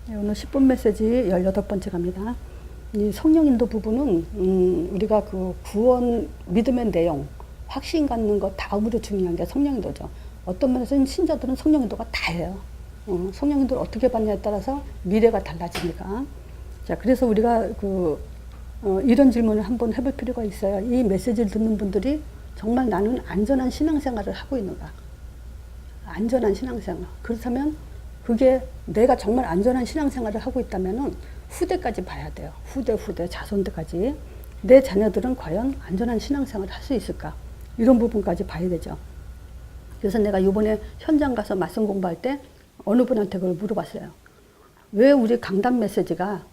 네, 오늘 10분 메시지 18번째 갑니다. 이 성령 인도 부분은 우리가 그 구원 믿음의 내용, 확신 갖는 것 다음으로 중요한 게 성령 인도죠. 어떤 면에서는 신자들은 성령 인도가 다예요. 성령 인도를 어떻게 받냐에 따라서 미래가 달라지니까. 자, 그래서 우리가 이런 질문을 한번 해볼 필요가 있어요. 이 메시지를 듣는 분들이 정말 나는 안전한 신앙생활을 하고 있는가? 안전한 신앙생활. 그렇다면 그게 내가 정말 안전한 신앙생활을 하고 있다면은 후대까지 봐야 돼요. 후대, 자손들까지. 내 자녀들은 과연 안전한 신앙생활을 할 수 있을까? 이런 부분까지 봐야 되죠. 그래서 내가 이번에 현장 가서 말씀 공부할 때 어느 분한테 그걸 물어봤어요. 왜 우리 강단 메시지가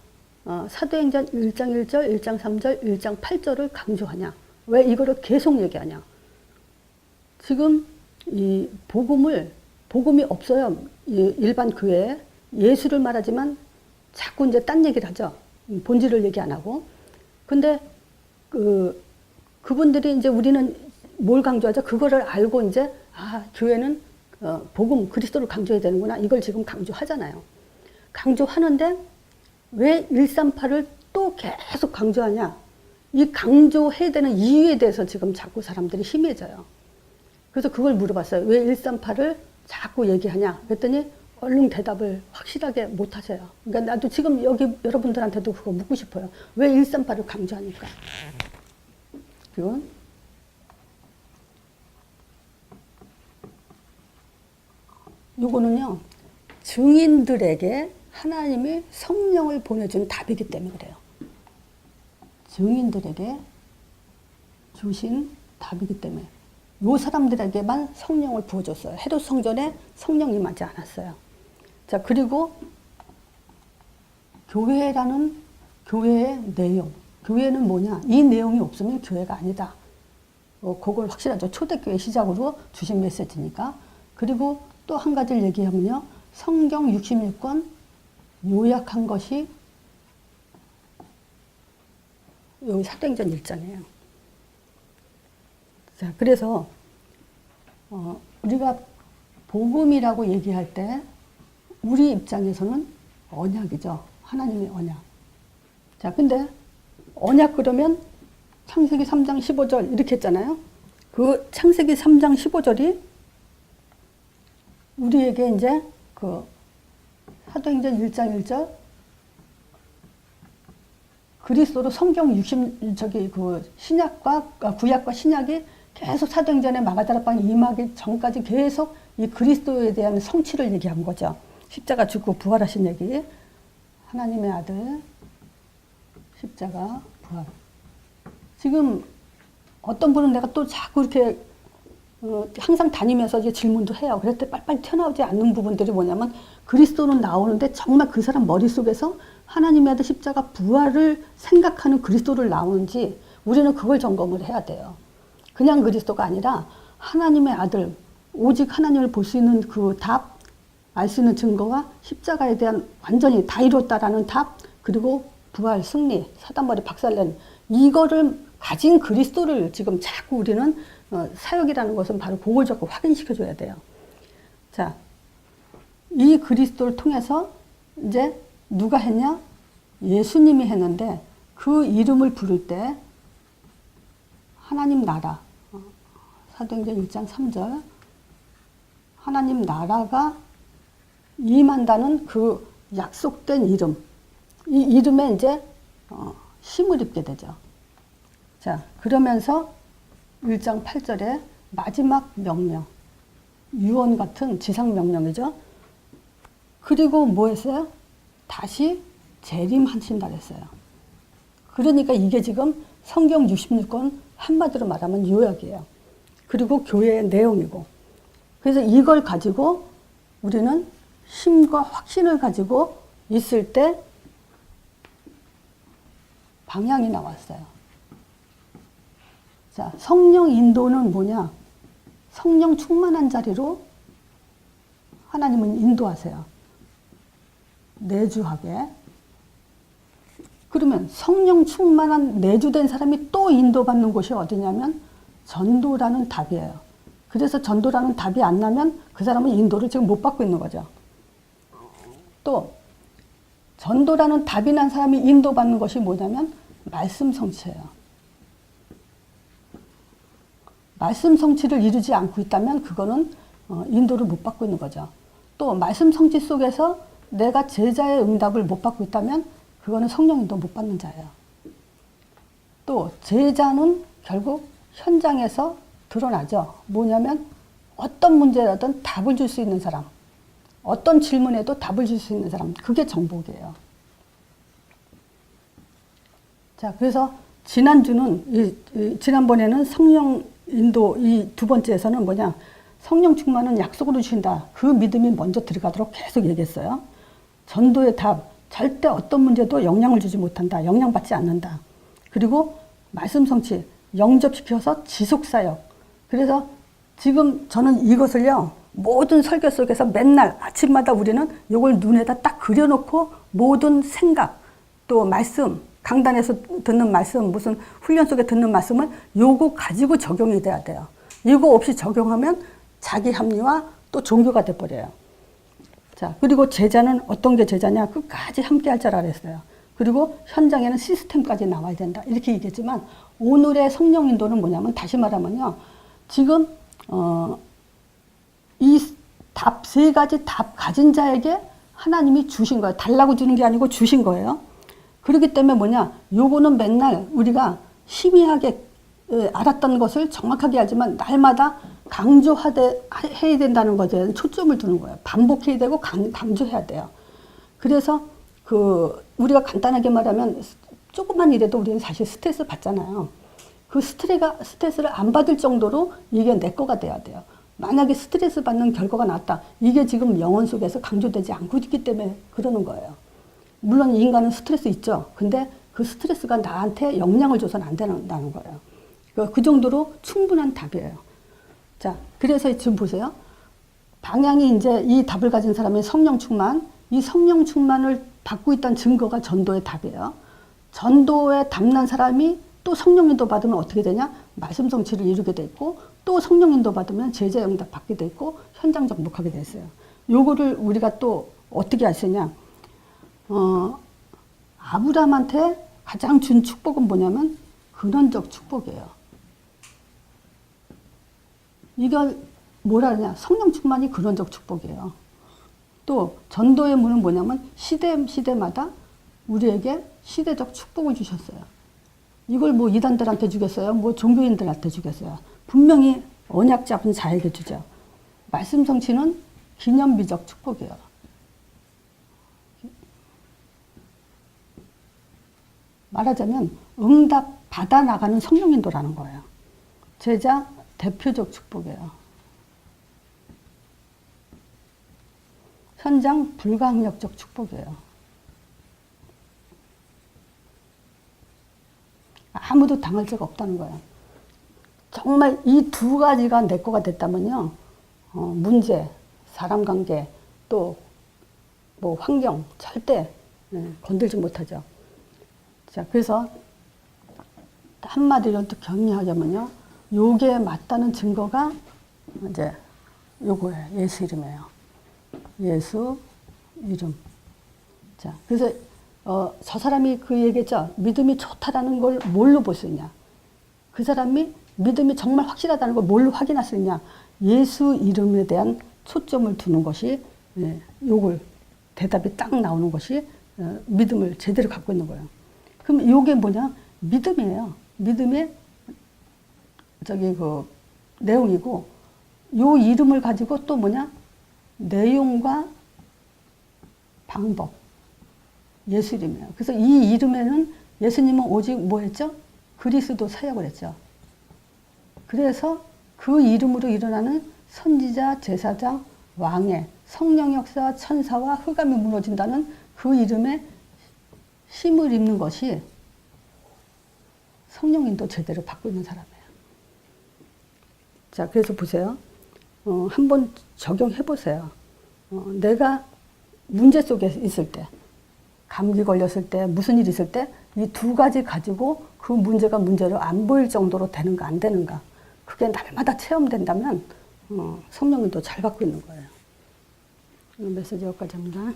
사도행전 1장 1절, 1장 3절, 1장 8절을 강조하냐? 왜 이거를 계속 얘기하냐? 지금 이 복음이 없어요. 일반 교회에 예수를 말하지만 자꾸 이제 딴 얘기를 하죠. 본질을 얘기 안 하고. 근데 그분들이 이제 우리는 뭘 강조하죠? 그거를 알고 이제 교회는 복음 그리스도를 강조해야 되는구나. 이걸 지금 강조하잖아요. 강조하는데 왜 138을 또 계속 강조하냐? 이 강조해야 되는 이유에 대해서 지금 자꾸 사람들이 희미해져요. 그래서 그걸 물어봤어요. 왜 138을 자꾸 얘기하냐? 그랬더니 얼른 대답을 확실하게 못 하세요. 그러니까 나도 지금 여기 여러분들한테도 그거 묻고 싶어요. 왜 138을 강조하니까? 그리고 요거는요. 증인들에게 하나님이 성령을 보내준 답이기 때문에 그래요. 증인들에게 주신 답이기 때문에. 요 사람들에게만 성령을 부어줬어요. 헤롯 성전에 성령이 임하지 않았어요. 자, 그리고 교회라는 교회의 내용. 교회는 뭐냐? 이 내용이 없으면 교회가 아니다. 그걸 확실하죠. 초대교회 시작으로 주신 메시지니까. 그리고 또 한 가지를 얘기하면요. 성경 66권 요약한 것이 여기 사도행전 1장이에요. 자, 그래서 우리가 복음이라고 얘기할 때 우리 입장에서는 언약이죠. 하나님의 언약. 자, 근데 언약 그러면 창세기 3장 15절 이렇게 했잖아요. 그 창세기 3장 15절이 우리에게 이제 사도행전 1장 1절 그리스도로 성경 신약과 구약과 신약이 계속 사도행전에 마가다락방에 임하기 전까지 계속 이 그리스도에 대한 성취를 얘기한 거죠. 십자가 죽고 부활하신 얘기. 하나님의 아들 십자가 부활. 지금 어떤 분은 내가 또 자꾸 이렇게 항상 다니면서 이제 질문도 해요. 그럴 때 빨리빨리 튀어나오지 않는 부분들이 뭐냐면 그리스도는 나오는데 정말 그 사람 머릿속에서 하나님의 아들 십자가 부활을 생각하는 그리스도를 나오는지 우리는 그걸 점검을 해야 돼요. 그냥 그리스도가 아니라 하나님의 아들, 오직 하나님을 볼 수 있는 그 답, 알 수 있는 증거와 십자가에 대한 완전히 다 이뤘다라는 답, 그리고 부활, 승리, 사단머리 박살낸 이거를 가진 그리스도를 지금 자꾸 우리는 사역이라는 것은 바로 그걸 자꾸 확인시켜줘야 돼요. 자, 이 그리스도를 통해서 이제 누가 했냐? 예수님이 했는데 그 이름을 부를 때 하나님 나라, 사도행전 1장 3절 하나님 나라가 임한다는 그 약속된 이름, 이 이름에 이제 힘을 입게 되죠. 자, 그러면서 1장 8절에 마지막 명령, 유언 같은 지상명령이죠. 그리고 뭐 했어요? 다시 재림하신다 그랬어요. 그러니까 이게 지금 성경 66권 한마디로 말하면 요약이에요. 그리고 교회의 내용이고. 그래서 이걸 가지고 우리는 힘과 확신을 가지고 있을 때 방향이 나왔어요. 자, 성령 인도는 뭐냐? 성령 충만한 자리로 하나님은 인도하세요. 내주하게. 그러면 성령 충만한 내주된 사람이 또 인도받는 곳이 어디냐면 전도라는 답이에요. 그래서 전도라는 답이 안 나면 그 사람은 인도를 지금 못 받고 있는 거죠. 또 전도라는 답이 난 사람이 인도받는 것이 뭐냐면 말씀 성취예요. 말씀 성취를 이루지 않고 있다면 그거는 인도를 못 받고 있는 거죠. 또 말씀 성취 속에서 내가 제자의 응답을 못 받고 있다면 그거는 성령 인도 못 받는 자예요. 또 제자는 결국 현장에서 드러나죠. 뭐냐면 어떤 문제라든 답을 줄 수 있는 사람, 어떤 질문에도 답을 줄 수 있는 사람, 그게 정복이에요. 자, 그래서 지난번에는 성령 인도 이 두 번째에서는 뭐냐, 성령 충만은 약속으로 주신다. 그 믿음이 먼저 들어가도록 계속 얘기했어요. 전도의 답, 절대 어떤 문제도 영향을 주지 못한다. 영향받지 않는다. 그리고 말씀 성취, 영접시켜서 지속사역. 그래서 지금 저는 이것을요, 모든 설교 속에서 맨날 아침마다 우리는 이걸 눈에다 딱 그려놓고 모든 생각, 또 말씀, 강단에서 듣는 말씀, 무슨 훈련 속에 듣는 말씀을 요거 가지고 적용이 돼야 돼요. 이거 없이 적용하면 자기 합리화 또 종교가 돼버려요. 자, 그리고 제자는 어떤 게 제자냐? 끝까지 함께 할 줄 알았어요. 그리고 현장에는 시스템까지 나와야 된다. 이렇게 얘기했지만 오늘의 성령 인도는 뭐냐면 다시 말하면요. 지금 이 답, 세 가지 답 가진 자에게 하나님이 주신 거예요. 달라고 주는 게 아니고 주신 거예요. 그렇기 때문에 뭐냐, 요거는 맨날 우리가 희미하게 알았던 것을 정확하게 알지만 날마다 강조해야 된다는 것에 초점을 두는 거예요. 반복해야 되고 강조해야 돼요. 그래서 우리가 간단하게 말하면 조금만 일해도 우리는 사실 스트레스 받잖아요. 그 스트레스를 안 받을 정도로 이게 내 거가 돼야 돼요. 만약에 스트레스 받는 결과가 나왔다. 이게 지금 영혼 속에서 강조되지 않고 있기 때문에 그러는 거예요. 물론 인간은 스트레스 있죠. 근데 그 스트레스가 나한테 영향을 줘서는 안 된다는 거예요. 그 정도로 충분한 답이에요. 자, 그래서 지금 보세요. 방향이 이제 이 답을 가진 사람의 성령 충만, 이 성령 충만을 받고 있다는 증거가 전도의 답이에요. 전도에 답난 사람이 또 성령 인도 받으면 어떻게 되냐? 말씀 성취를 이루게 돼 있고, 또 성령 인도 받으면 제자 응답 받게 돼 있고, 현장 정복하게 돼 있어요. 요거를 우리가 또 어떻게 할 수 있냐? 아브라함한테 가장 준 축복은 뭐냐면 근원적 축복이에요. 이걸 뭐라 하냐? 성령 충만이 근원적 축복이에요. 또 전도의 문은 뭐냐면 시대마다 우리에게 시대적 축복을 주셨어요. 이걸 뭐 이단들한테 주겠어요? 뭐 종교인들한테 주겠어요? 분명히 언약 잡은 자에게 주죠. 말씀 성취는 기념비적 축복이에요. 말하자면 응답 받아 나가는 성령 인도라는 거예요. 제자 대표적 축복이에요. 현장 불가항력적 축복이에요. 아무도 당할 자가 없다는 거예요. 정말 이 두 가지가 내 거가 됐다면요. 문제, 사람 관계, 또 뭐 환경 절대 건들지 못하죠. 자, 그래서 한마디로 또 격리하자면요. 요게 맞다는 증거가 이제 요거예요. 예수 이름이에요. 예수 이름. 자, 그래서 저 사람이 그 얘기했죠. 믿음이 좋다라는 걸 뭘로 볼 수 있냐? 그 사람이 믿음이 정말 확실하다는 걸 뭘로 확인할 수 있냐? 예수 이름에 대한 초점을 두는 것이 요걸 대답이 딱 나오는 것이 믿음을 제대로 갖고 있는 거예요. 그럼 요게 뭐냐? 믿음이에요. 믿음의 그 내용이고, 요 이름을 가지고 또 뭐냐? 내용과 방법. 예수 이름이에요. 그래서 이 이름에는 예수님은 오직 뭐 했죠? 그리스도 사역을 했죠. 그래서 그 이름으로 일어나는 선지자, 제사장, 왕의 성령 역사, 천사와 흑암이 무너진다는 그 이름에 힘을 입는 것이 성령인도 제대로 받고 있는 사람이에요. 자, 그래서 보세요. 한번 적용해 보세요. 내가 문제 속에 있을 때, 감기 걸렸을 때, 무슨 일 있을 때, 이 두 가지 가지고 그 문제가 문제로 안 보일 정도로 되는가, 안 되는가. 그게 날마다 체험된다면, 성령인도 잘 받고 있는 거예요. 메시지 여기까지 합니다.